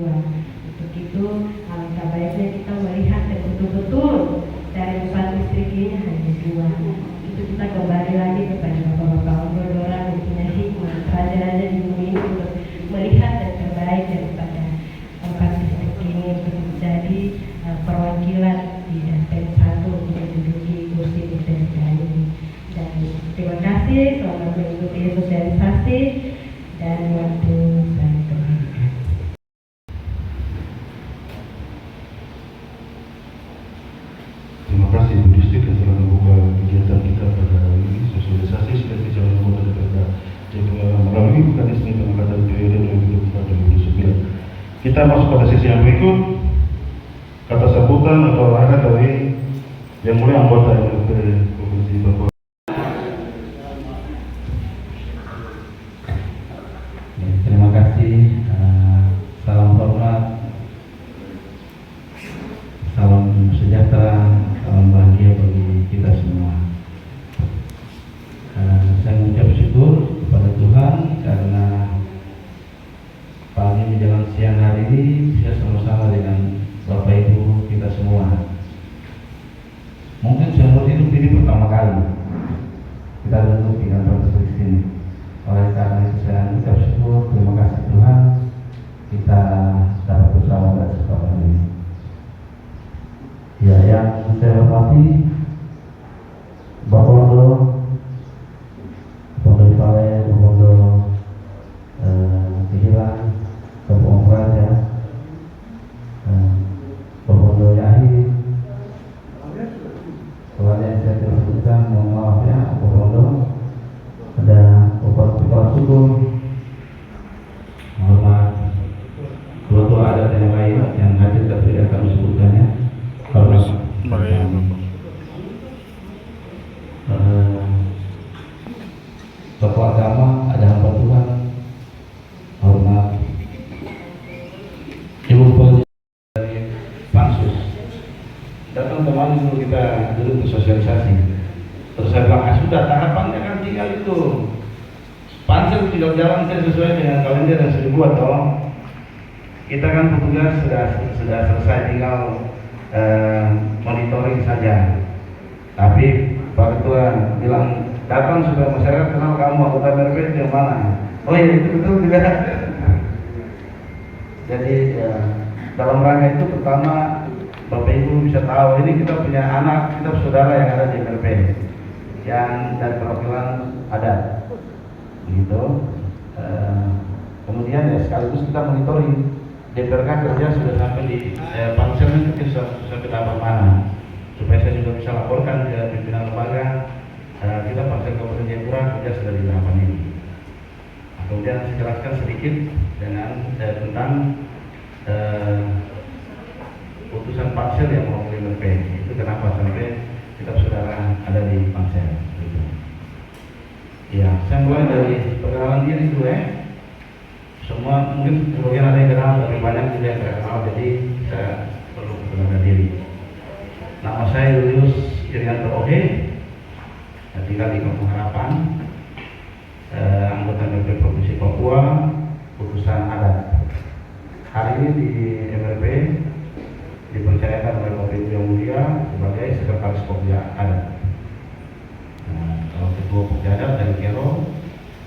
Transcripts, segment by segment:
Untuk itu alangkah baiknya kita melihat dan betul-betul dari 4 distrik ini hanya 2. Itu kita kembali lagi kepada Bapak-Bapak Ogor-Ogoran yang punya hikmah, raja-raja di bumi ini untuk melihat yang terbaik daripada 4 distrik ini untuk menjadi perwakilan di Danten 1 untuk menduduki kursi di DPRK ini. Dan terima kasih selamat mengikuti sosialisasi dan waktu saya kembalikan. Terima kasih Bu Distrik yang telah membuka kegiatan kita pada hari ini, sosialisasi seleksi calon anggota DPRK melalui mekanisme pengangkatan periode 2024-2029. Kita masuk pada sesi yang berikut, kata sambutan atau arahan dari yang mulia anggota DPRD Provinsi Papua. Terima kasih, salam hormat, salam sejahtera, salam bahagia bagi kita semua. Saya mengucap syukur kepada Tuhan karena pagi menjelang siang hari ini bisa sama-sama dengan Bapak Ibu kita semua. Mungkin seumur hidup ini pertama kali kita duduk di kantor seperti ini. Oleh karena itu saya mengucap syukur, terima kasih Tuhan kita dapat bersama pada kesempatan ini. Ya, yang saya hormati Bapak Ondo, Ondo Vale, Ondo Kehilang, Bapak Raja, Bapak Ondo Yahi. Kalau ada yang saya tidak sebutkan, mohon maaf ya, Bapak Ondo. Ada Bapak Kepala Suku, hormat tua-tua adat yang lain yang hadir tapi tidak kami sebutkannya. Hormat tokoh agama, ada hamba Tuhan, hormat Ibu Polisi dari Pansus. Datang kemarin dulu kita duduk bersosialisasi. Terus saya bilang, sudah tahapannya kan tinggal itu. Pansel tidak jalan sesuai dengan kalender yang sudah dibuat toh. Kita kan petugas sudah selesai, tinggal monitoring saja. Tapi Pak Ketua bilang datang supaya masyarakat kenal kamu anggota MRP yang mana. Oh iya itu betul juga. Jadi ya, dalam rangka itu pertama Bapak Ibu bisa tahu ini kita punya anak, kita saudara yang ada di MRP yang dari perwakilan adat, gitu. Kemudian ya sekaligus kita monitoring DPRK kerja sudah sampai di pansel itu sudah sampai tahap mana, supaya saya juga bisa laporkan ke pimpinan lembaga kita pansel Kabupaten Jayapura kerja sudah di tahapan ini. Kemudian saya jelaskan sedikit dengan tentang putusan pansel yang mewakili MRP itu kenapa sampai kita saudara ada di pansel. Ya, saya mulai dari perkenalan diri dulu ya. Semua mungkin sebagian ada yang kenal, tapi banyak juga yang tidak kenal, jadi saya perlu perkenalkan diri. Nama saya Julius Irianto Oge, saya tinggal di Kampung Harapan, anggota MRP Provinsi Papua, putusan adat. Hari ini di MRP dipercayakan oleh Bapak Ibu yang mulia sebagai sekretaris Pokja adat. Kalau ketua Pokja adat dari Kero,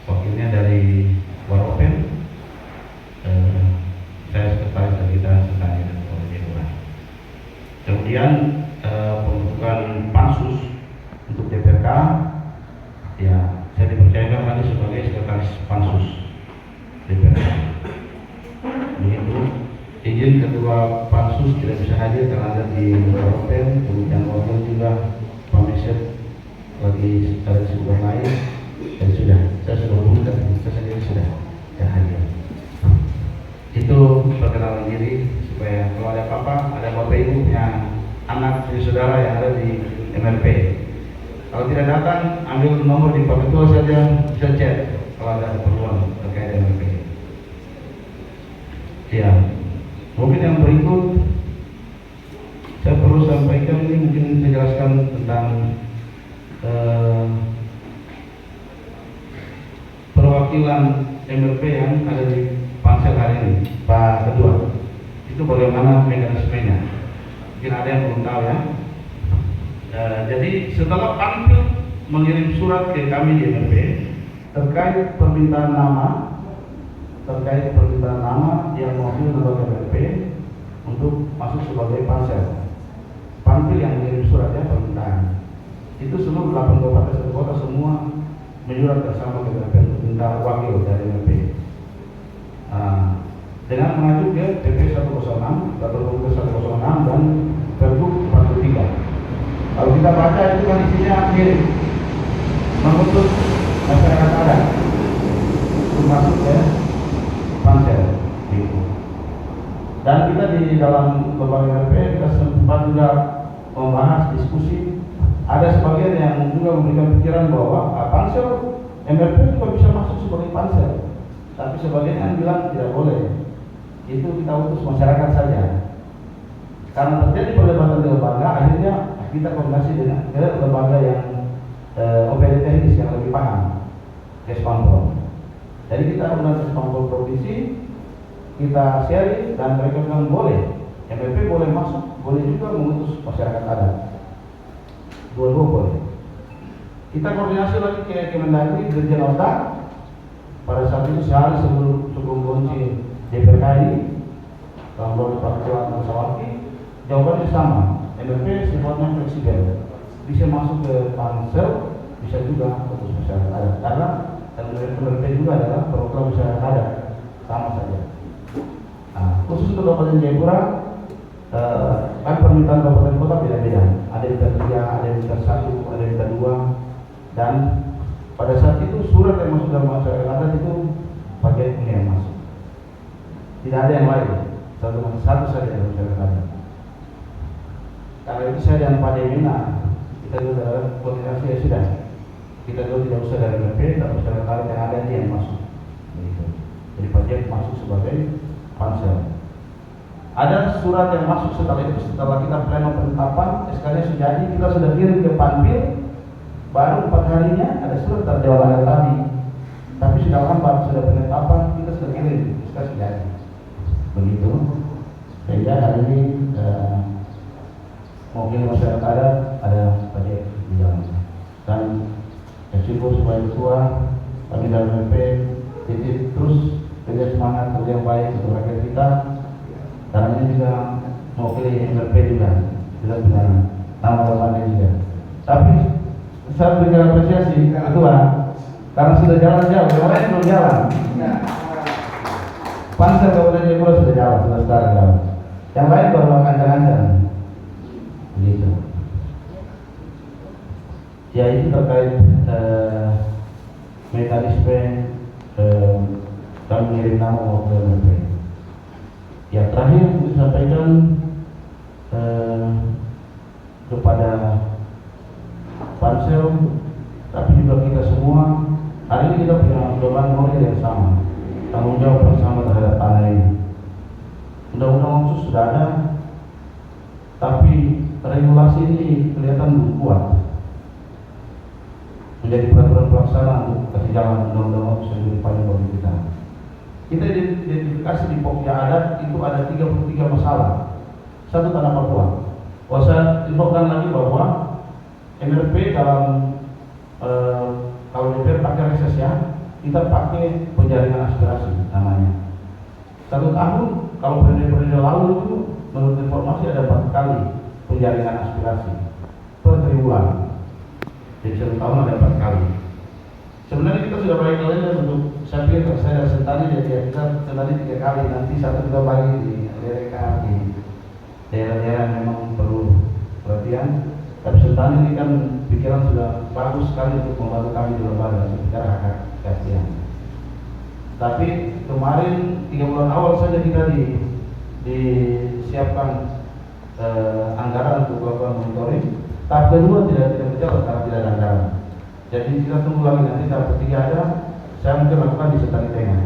wakilnya dari Waropen, saya sekretaris dari kita Sekali dan Polres. Kemudian pembentukan pansus untuk DPRK, ya saya dipercayakan lagi sebagai sekretaris pansus DPRK. Begitu. Izin ketua pansus tidak bisa hadir karena ada di Waropen, kemudian wakil juga Pak Meset lagi ada kesibukan lain, dan sudah saya sudah hubungkan, saya sendiri sudah hadir. Itu perkenalan diri supaya kalau ada apa-apa, ada Bapak Ibu punya anak, punya saudara yang ada di MRP. Kalau tidak datang, ambil nomor di Pak Ketua saja, bisa chat kalau ada keperluan terkait MRP. Ya. Mungkin yang berikut saya perlu sampaikan, ini mungkin saya jelaskan tentang perwakilan MRP yang ada di pansel hari ini, Pak Ketua. Itu bagaimana mekanismenya. Mungkin ada yang belum tahu ya. Jadi setelah Panpil mengirim surat ke kami di MRP terkait permintaan nama yang mewakili lembaga MRP untuk masuk sebagai pansel. Panpil yang mengirim suratnya permintaan. Itu seluruh 8 kabupaten satu kota semua menyurat bersama ke MRP untuk minta wakil dari MRP. Dengan mengacu ke PP 106, Pergub 106 dan Pergub 43. Kalau kita baca itu kan isinya mirip, mengutus masyarakat adat untuk masuk ke pansel gitu. Dan kita di dalam lembaga MRP kita sempat juga membahas diskusi. Ada sebagian yang juga memberikan pikiran bahwa pansel MRP juga bisa masuk sebagai pansel, tapi sebagian yang bilang tidak boleh. Itu kita utus masyarakat saja. Karena terjadi perdebatan di lembaga, akhirnya kita koordinasi dengan lembaga yang OPD teknis yang lebih paham, Kespampol. Jadi kita undang Kespampol provinsi, kita sharing dan mereka bilang boleh, MRP boleh masuk, boleh juga mengutus masyarakat adat. Dua-dua boleh. Kita koordinasi lagi ke Kemendagri, Dirjen Otak. Pada saat itu sehari sebelum launching DPRKI tahun 2014 Sawaki, jawabannya sama. MRP sifatnya fleksibel, bisa masuk ke pansel, bisa juga untuk masyarakat adat. Karena MRP juga adalah program masyarakat adat, sama saja. Khusus untuk Kabupaten Jayapura, kan permintaan kabupaten kota beda-beda. Ada yang minta 3, ada yang minta 1, ada yang minta 2. Dan pada saat itu surat yang masuk dalam masyarakat adat itu pakai ini yang masuk. Tidak ada yang lain, satu saja yang masyarakat adat. Karena itu saya dan Pak Demina, kita juga koordinasi ya sudah. Kita juga tidak usah dari MRP, tapi masyarakat adat yang ada ini yang masuk. Jadi Pak Jek masuk sebagai pansel. Ada surat yang masuk setelah itu, setelah kita pleno penetapan, SK-nya sudah jadi, kita sudah kirim ke Panpil, baru 4 harinya ada surat dari Dewan Adat tadi. Tapi sudah lambat, sudah penetapan, kita sudah kirim, SK sudah jadi. Begitu. Sehingga hari ini mungkin masyarakat ada pada di dalam. Dan syukur sebagai ketua, kami dari MRP terus kerja semangat, kerja yang baik untuk rakyat kita. Karena ini juga mewakili MRP juga punya nama depannya juga. Tapi saya berikan apresiasi ketua karena sudah jalan jauh, yang lain belum jalan. Pansel Kabupaten Jayapura sudah jalan, sudah start jalan. Yang lain baru ancang-ancang. Begitu. Ya itu terkait mekanisme kami mengirim nama wakil MRP. Ya terakhir saya sampaikan kepada pansel, tapi juga kita semua. Hari ini kita punya beban moral yang sama, tanggung jawab bersama terhadap tanah ini. Undang-undang khusus sudah ada, tapi regulasi ini kelihatan belum kuat menjadi peraturan pelaksana untuk kasih jalan undang-undang khusus yang lebih panjang bagi kita. Kita identifikasi di Pokja Adat itu ada 33 masalah. Satu tanah Papua. Saya infokan lagi bahwa MRP dalam kalau DPR pakai reses ya, kita pakai penjaringan aspirasi namanya. 1 tahun, kalau periode lalu itu menurut informasi ada 4 kali penjaringan aspirasi per triwulan. Jadi 1 tahun ada 4 kali. Sebenarnya kita sudah bagi kalian untuk saya pikir saya Sentani jadi kita Sentani 3 kali, nanti 1 kita bagi di daerah di daerah-daerah yang memang perlu perhatian. Tapi Sentani ini kan pikiran sudah bagus sekali untuk membantu kami di lembaga secara hak kasihan. Tapi kemarin 3 bulan awal saja kita disiapkan anggaran untuk melakukan monitoring. Tahap kedua tidak berjalan karena tidak ada anggaran. Jadi kita tunggu lagi, nanti tahap ketiga ada, saya mungkin lakukan di Sentani Tengah.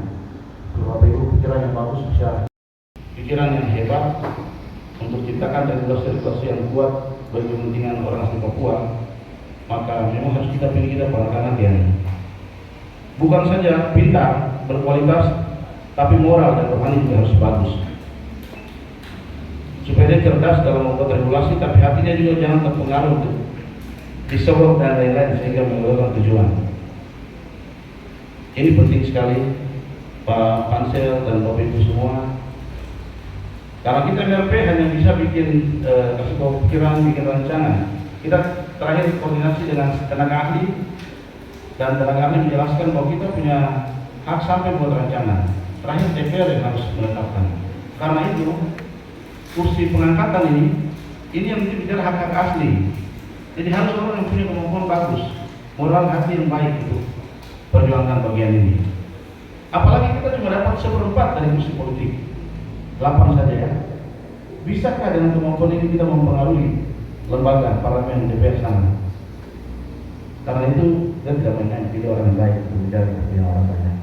Kalau Bapak Ibu pikiran yang bagus bisa, pikiran yang hebat untuk ciptakan regulasi yang kuat bagi kepentingan orang asli Papua, maka memang harus kita pilih kita perangkat yang bukan saja pintar, berkualitas, tapi moral dan rohani juga harus bagus. supaya dia cerdas dalam membuat regulasi, tapi hatinya juga jangan terpengaruh untuk disorot dan lain-lain sehingga menggagalkan tujuan. Ini penting sekali Pak Pansel dan Bapak Ibu semua. Karena kita MRP hanya bisa bikin kasih pikiran, bikin rencana. Kita terakhir koordinasi dengan tenaga ahli, dan tenaga ahli menjelaskan bahwa kita punya hak sampai buat rencana. Terakhir DPR yang harus menetapkan. Karena itu kursi pengangkatan ini yang mesti bicara hak-hak asli. Jadi harus orang yang punya kemampuan bagus, moral hati yang baik itu perjuangkan bagian ini. Apalagi kita cuma dapat 1/4 dari kursi politik, 8 saja ya. Bisakah dengan kemampuan ini kita mempengaruhi lembaga parlemen DPR sana? Karena itu kita tidak main-main, pilih orang yang baik untuk bicara dengan orang banyak.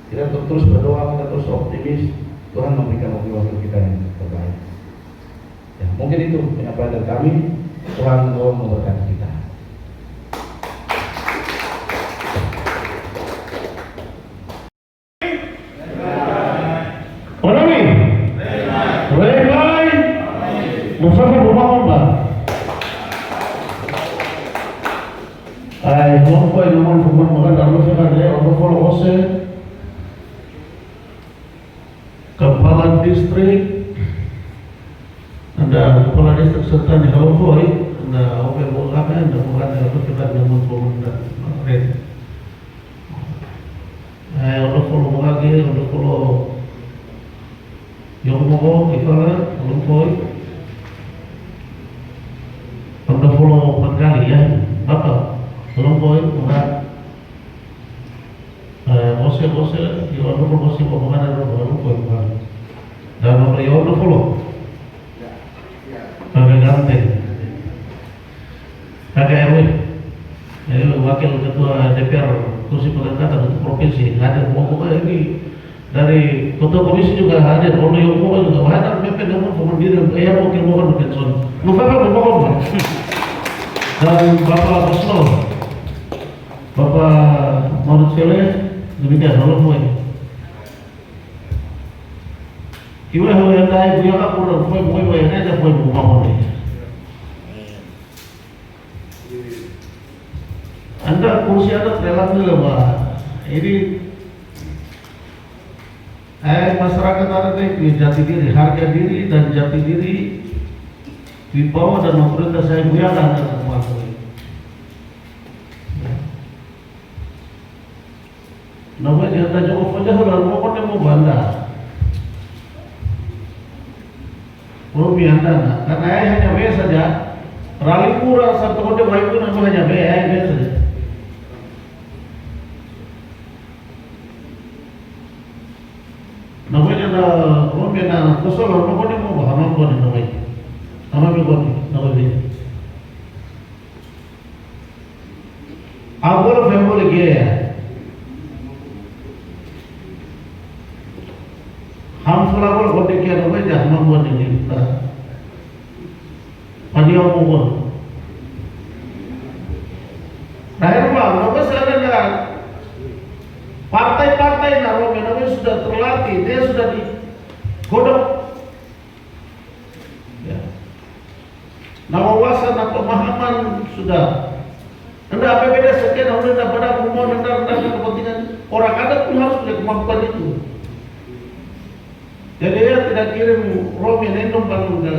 Kita terus berdoa, kita terus optimis, Tuhan memberikan wakil-wakil kita yang terbaik. Ya, mungkin itu penyampaian dari kami. Tuhan memberkati kita. Orami, Rekai, Mustafa Bumamba. Ay, no fue no man fumar makan dalam sekali, orang follow ose. Kepala distrik, ada kepala distrik serta di Halofoy, ada oke bukan, ada bukan ada kita dengan pemuda red. Orang follow lagi, orang follow yang mau kepala Halofoy, orang follow 4 kali ya, apa? Halofoy, bukan. Bose, di orang bose pemakan ada orang bukan. Dan orang yang orang follow. Kakak ganteng, kakak RW, wakil ketua DPR kursi pengangkatan untuk provinsi hadir. Pokoknya ini dari ketua komisi juga hadir. Orang yang mau juga hadir. Mepet dengan pemandiri, wakil mohon pensiun. November mohon. Dan Bapak Bosno, Bapak Maulid Sele, demikian orang mau. Kiwa yang naik dia kan kurang poin yang ada poin rumah ini. Anda kursi ada relatif lemah. Ini masyarakat ada di jati diri, harga diri dan jati diri dibawa dan pemerintah saya muliakan dengan semua ini. Namanya dia jauh saja sudah mau bandar. Belum biasa, karena hanya B saja. Rally murah satu kode baik pun aku hanya B saja. Namanya belum biasa. Kosong orang kode mau bahan apa nih namanya? Nama namanya. Agora vem lagi. हम सुना बोल कोटे क्या रोगे जहाँ हम बोल नहीं था पनिया बोल Terakhir Pak, Bapak sadar nggak? Partai-partai namanya sudah terlatih, dia sudah digodok. Ya. Wawasan dan pemahaman sudah. Anda apa beda sekian, Anda pada umum, Anda kepentingan orang adat pun harus punya kemampuan itu. Jadi dia tidak kirim Romi Nendong bangun ke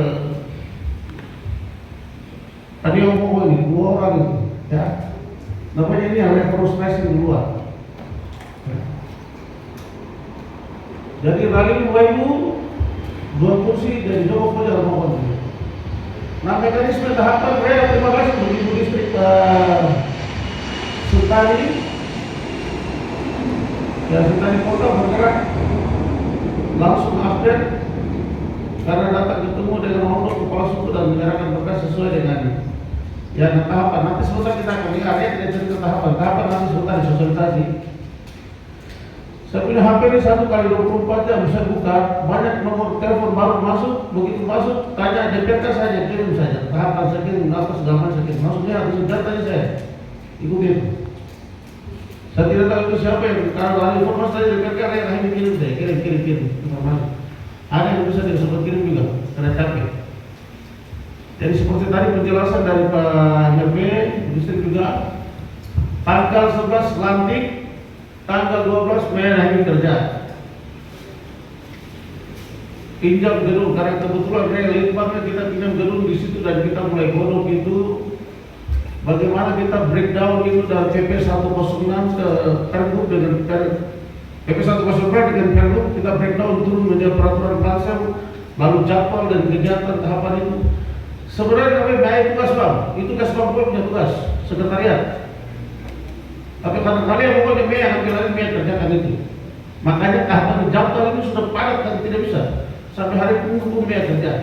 tadi yang mau ini 2 orang itu, ya. Namanya ini yang reprosesi luar. Jadi rally itu 2 kursi dari Jawa Barat mau. Nah mekanisme tahapan saya terima kasih begitu distrik Sutari, ya Sutari Kota bergerak. Langsung update karena datang ketemu dengan honor kepala suku dan menyerahkan berkas sesuai dengan yang tahapan. Nanti sebentar kita akan lihat ya, tidak cerita tahapan nanti sebentar disosialisasi. Saya punya HP ini 1 kali 24 jam bisa buka, banyak nomor telepon baru masuk, begitu masuk tanya DPK saja, kirim saja tahapan saya kirim, apa segala macam saya kirim, maksudnya harus datanya saya ikutin. Saya tidak tahu itu siapa yang kalau ada informasi dari DPK yang kirim saya, kirim informasi. Ada yang bisa tidak sempat kirim juga. karena capek. Jadi seperti tadi penjelasan dari Pak HRP, distrik juga, tanggal 11 lantik, tanggal 12 mengakhiri kerja. Pinjam gedung, karena kebetulan leitmannya kita pinjam gedung di situ dan kita mulai godok itu. Bagaimana kita breakdown itu dari PP 106 ke Pergub dengan PP 102 dengan Pergub, kita breakdown turun menjadi peraturan Pansel, lalu jadwal dan kegiatan tahapan itu. Sebenarnya kami baik tugas bang, itu tugas bang punya tugas sekretariat. Tapi karena kalian pokoknya ambil kerjakan itu. Makanya tahapan jadwal itu sudah padat dan tidak bisa. Sampai hari pun kerja.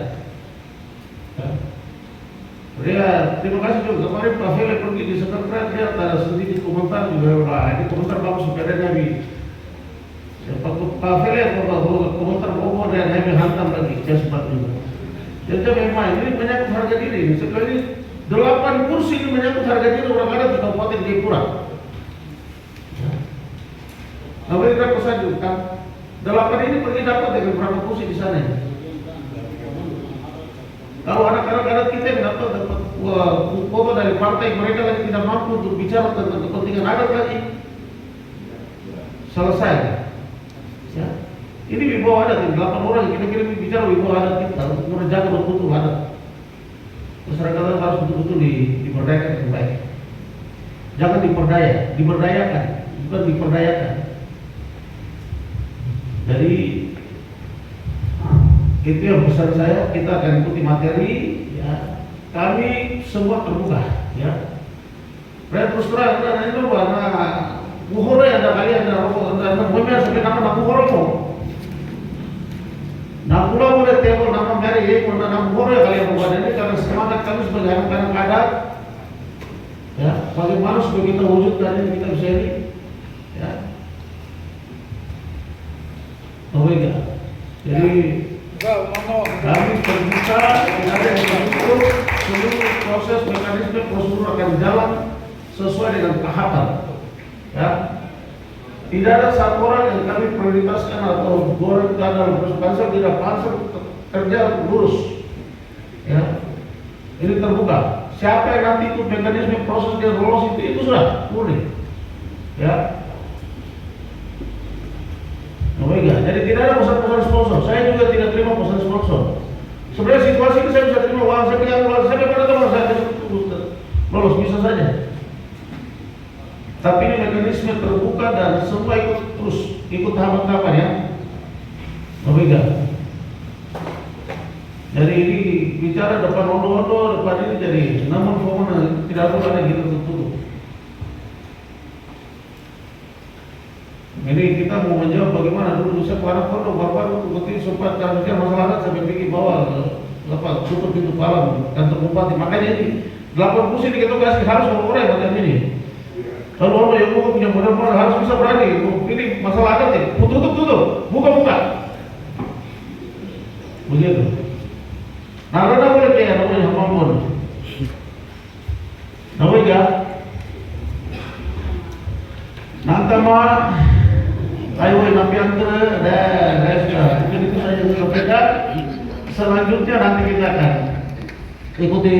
Ya, terima kasih juga kemarin Pak Fele pergi di sekretariat, dia ada sedikit komentar juga. Wah, ini komentar bagus supaya Nabi. Pak Fele komentar Bobo dan Nabi hantam lagi cepat juga. Jadi memang ini menyangkut harga diri. Sekali 8 kursi ini menyangkut harga diri orang ada di Kabupaten Jayapura. Nah, berapa saja kan? 8 ini pergi dapat dengan berapa kursi di sana? Kalau anak-anak kita yang dapat foto dari partai mereka lagi tidak mampu untuk bicara tentang kepentingan adat lagi, selesai. Ya. Ini wibawa adat, 8 orang kita kirim bicara wibawa adat kita untuk menjaga betul-betul adat. Masyarakat harus betul-betul diberdayakan dengan baik. Jangan diberdayakan, bukan diperdayakan. Jadi itu yang pesan saya, kita akan ikuti materi, ya. Kami semua terbuka, ya. Terus terang, itu warna buhoro yang ada kali ada rokok, ada momen sampai nama buhoro mo. Nah, pulau boleh tebel nama meri, nama buhoro ya kalian buat ini karena semangat kami sebagai anak-anak adat, ya. Bagaimana supaya kita wujudkan ini kita bisa ini, ya. Jadi kami terbuka, ada yang tertutup, seluruh proses mekanisme prosedur akan jalan sesuai dengan tahapan. Ya, tidak ada satu orang yang kami prioritaskan atau goreng dalam proses pansel, tidak, pansel kerja lurus. Ya, ini terbuka. Siapa yang nanti ikut mekanisme proses dia lolos itu sudah murni. Ya. Jadi tidak ada pesan-pesan sponsor. Saya juga tidak terima pesan sponsor. Sebenarnya situasi ini saya bisa terima uang, saya punya uang, saya pada teman saya lolos bisa saja. Tapi ini mekanisme terbuka dan semua ikut tahapan-tahapan ya. Omega. Jadi ini bicara depan ondo-ondo, depan ini jadi namun pokoknya tidak boleh ada gitu tertutup. Ini kita mau menjawab bagaimana dulu saya para foto bapak betul sempat kasusnya masalah sampai pergi bawah tutup pintu palang kantor bupati. Makanya ini 8 kursi ini kita kasih harus orang macam ini. Kalau orang yang mau punya modal harus bisa berani. Ini masalah adat ya, tutup, buka. Begitu. Nah, ada boleh kayak namanya apapun. Namanya nanti mah ayo nampilkan dan mungkin itu saja yang sampaikan. Selanjutnya nanti kita akan ikuti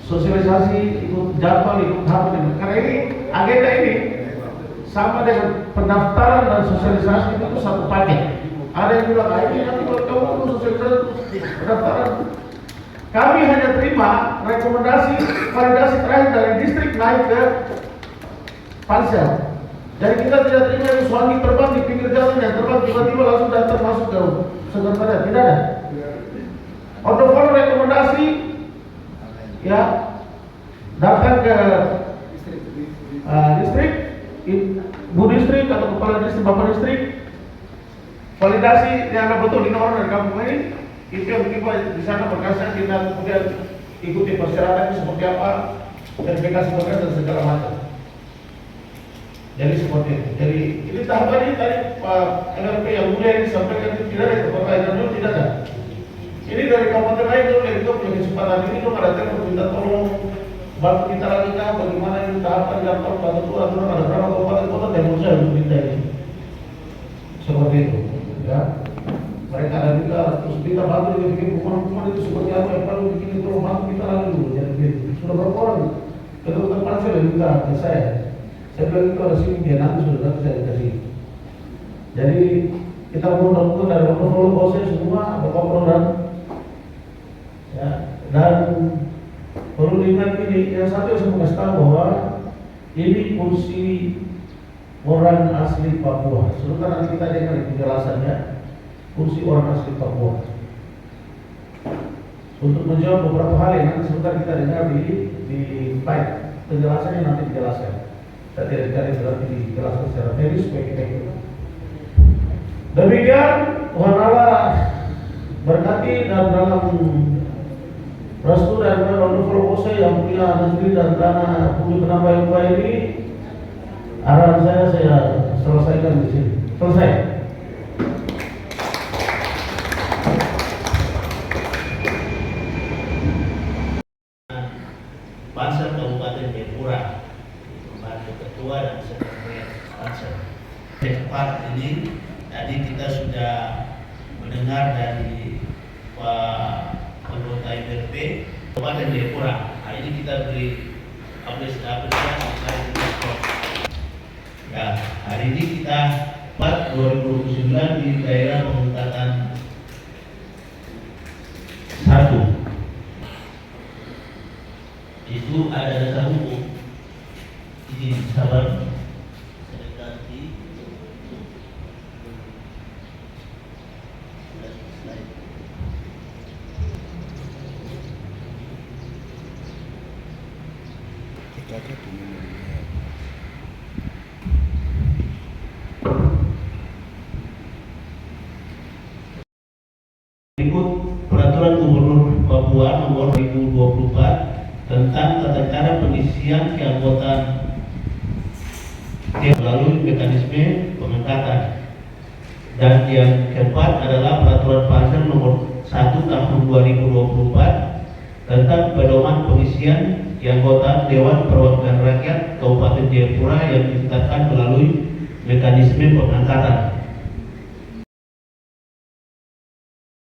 sosialisasi, ikut jadwal, ikut tahapan. Karena ini agenda ini sama dengan pendaftaran dan sosialisasi itu satu paket. Ada yang bilang ini nanti kalau kamu sosialisasi pendaftaran. Kami hanya terima rekomendasi validasi terakhir dari distrik naik ke pansel. Jadi kita tidak terima yang suami terbang di pinggir jalan yang terbang tiba-tiba langsung datang masuk ke sekretariat, tidak ada. Order follow rekomendasi, ya datang ke distrik, bu distrik atau kepala distrik, bapak distrik, validasi yang betul ini orang dari kampung ini, itu yang kita di sana berkasnya kita kemudian ikuti persyaratannya seperti apa, verifikasi berkas dan segala macam. Jadi seperti itu. Jadi ini tahapan ini tadi Pak LRP yang mulia ini sampaikan tidak ada kepercayaan dulu tidak ada. Ini dari kabupaten lain dulu yang itu punya kesempatan ini dong ada telepon minta tolong bantu kita lagi kah bagaimana ini tahapan gampang bantu tuh ada berapa kabupaten kota yang saya untuk minta ini. Seperti itu. Ya. Mereka ada juga, terus kita bantu dia bikin hukuman-hukuman itu seperti apa yang perlu bikin itu, bantu kita lalu jadi begitu. Sudah berapa orang ketua pansel yang minta ke saya bilang itu ada sini dia nanti sudah nanti saya kasih. Jadi kita mohon dari Bapak bosnya semua, Bapak Prodan, ya, dan perlu diingat ini, yang satu saya mau kasih tahu bahwa ini kursi orang asli Papua. Sebentar nanti kita dengar penjelasannya, kursi orang asli Papua. Untuk menjawab beberapa hal yang nanti sebentar kita dengar di baik penjelasannya nanti dijelaskan. Saya tidak berarti dijelaskan secara teknis supaya kita ikut. Demikian Tuhan Allah berkati dan dalam restu dan Rondo Bose yang punya negeri dan tanah bumi penambah yang ini, arahan saya selesaikan di sini. Selesai. Pansel Kabupaten Jayapura, membantu ketua dan sekretariat Pansel. Cepat ini tadi kita sudah mendengar dari Pak anggota MRP Kabupaten Jayapura. Hari ini kita beri apresiasi. Ya, hari ini kita 2029 di daerah pemerintahan 1. Itu ada dasar hukum. Ini sabar. Saya ganti. Berikut Peraturan Gubernur Papua Nomor 2024 tentang tata cara pengisian keanggotaan melalui mekanisme pengangkatan. Dan yang keempat adalah Peraturan Pansel Nomor 1 Tahun 2024 tentang pedoman pengisian keanggotaan Dewan Perwakilan Rakyat Kabupaten Jayapura yang ditetapkan melalui mekanisme pengangkatan.